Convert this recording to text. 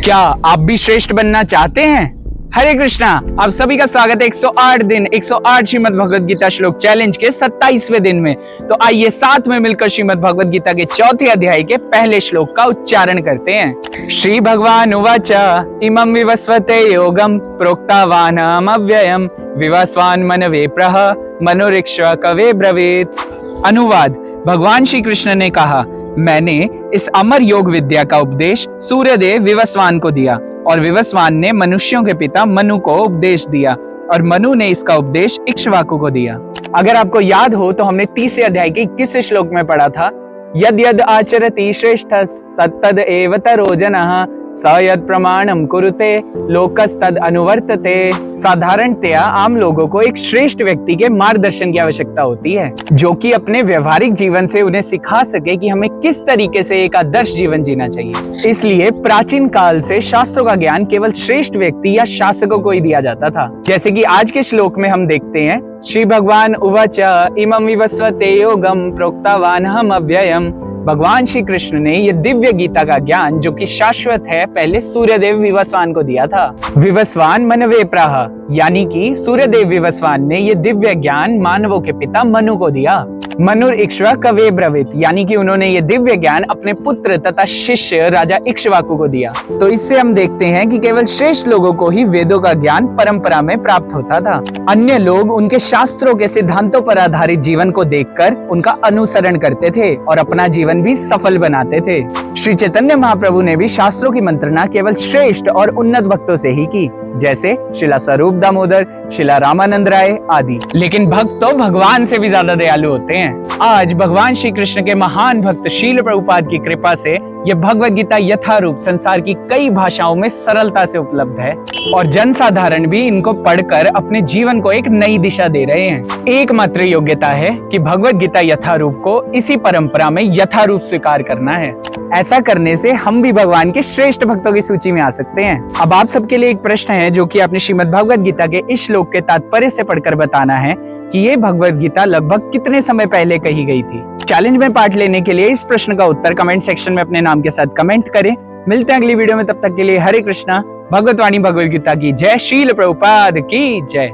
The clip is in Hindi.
क्या आप भी श्रेष्ठ बनना चाहते हैं? हरे कृष्णा, आप सभी का स्वागत है 108 दिन 108 श्रीमद् भगवद गीता श्लोक चैलेंज के 27वें दिन में। तो आइए साथ में मिलकर श्रीमद् भगवद गीता के चौथे अध्याय के पहले श्लोक का उच्चारण करते हैं। श्री भगवान उवाच इमं विवस्वते योगम प्रोक्तावानम अव्ययम विवस्वान मनवे प्रह मनोरिक्ष्व कवे ब्रवीत। अनुवाद, भगवान श्री कृष्ण ने कहा, मैंने इस अमर योग विद्या का उपदेश सूर्यदेव विवस्वान को दिया और विवस्वान ने मनुष्यों के पिता मनु को उपदेश दिया और मनु ने इसका उपदेश इक्ष्वाकु को दिया। अगर आपको याद हो तो हमने तीसरे अध्याय के 21वें श्लोक में पढ़ा था, यद यद आचरति श्रेष्ठस् तत्तद एव तरो जनः स यद प्रमाणम कुरुते लोकस्तद अनुवर्तते। साधारणतया आम लोगों को एक श्रेष्ठ व्यक्ति के मार्गदर्शन की आवश्यकता होती है, जो कि अपने व्यवहारिक जीवन से उन्हें सिखा सके कि हमें किस तरीके से एक आदर्श जीवन जीना चाहिए। इसलिए प्राचीन काल से शास्त्रों का ज्ञान केवल श्रेष्ठ व्यक्ति या शासकों को ही दिया जाता था। जैसे कि आज के श्लोक में हम देखते हैं, श्री भगवान उवाच इमं विवस्वते योगम प्रोक्तावानहम अव्ययम। भगवान श्री कृष्ण ने ये दिव्य गीता का ज्ञान, जो कि शाश्वत है, पहले सूर्यदेव विवस्वान को दिया था। विवस्वान मनवे प्राह, यानी कि सूर्यदेव विवस्वान ने ये दिव्य ज्ञान मानवों के पिता मनु को दिया। मनुर इक्ष्वा कवे ब्रवीत, यानी कि उन्होंने ये दिव्य ज्ञान अपने पुत्र तथा शिष्य राजा इक्ष्वाकु को दिया। तो इससे हम देखते हैं कि केवल श्रेष्ठ लोगों को ही वेदों का ज्ञान परंपरा में प्राप्त होता था। अन्य लोग उनके शास्त्रों के सिद्धांतों पर आधारित जीवन को देखकर उनका अनुसरण करते थे और अपना जीवन भी सफल बनाते थे। श्री चैतन्य महाप्रभु ने भी शास्त्रों की मंत्रणा केवल श्रेष्ठ और उन्नत भक्तों से ही की, जैसे श्रीला स्वरूप दामोदर, श्रीला रामानंद राय आदि। लेकिन भक्त तो भगवान से भी ज्यादा दयालु होते हैं। आज भगवान श्री कृष्ण के महान भक्त शील प्रभुपाद की कृपा से यह भगवद गीता यथारूप संसार की कई भाषाओं में सरलता से उपलब्ध है और जनसाधारण भी इनको पढ़कर अपने जीवन को एक नई दिशा दे रहे हैं। एकमात्र योग्यता है कि भगवद गीता यथारूप को इसी परंपरा में यथारूप स्वीकार करना है। ऐसा करने से हम भी भगवान के श्रेष्ठ भक्तों की सूची में आ सकते हैं। अब आप सबके लिए एक प्रश्न है, जो कि आपने श्रीमद् भगवद गीता के इस श्लोक के तात्पर्य से पढ़कर बताना है कि ये भगवद गीता लगभग कितने समय पहले कही गई थी। चैलेंज में पार्ट लेने के लिए इस प्रश्न का उत्तर कमेंट सेक्शन में अपने नाम के साथ कमेंट करें। मिलते हैं अगली वीडियो में, तब तक के लिए हरे कृष्णा। भगवत वाणी भगवद गीता की जय। शील प्रभुपाद की जय।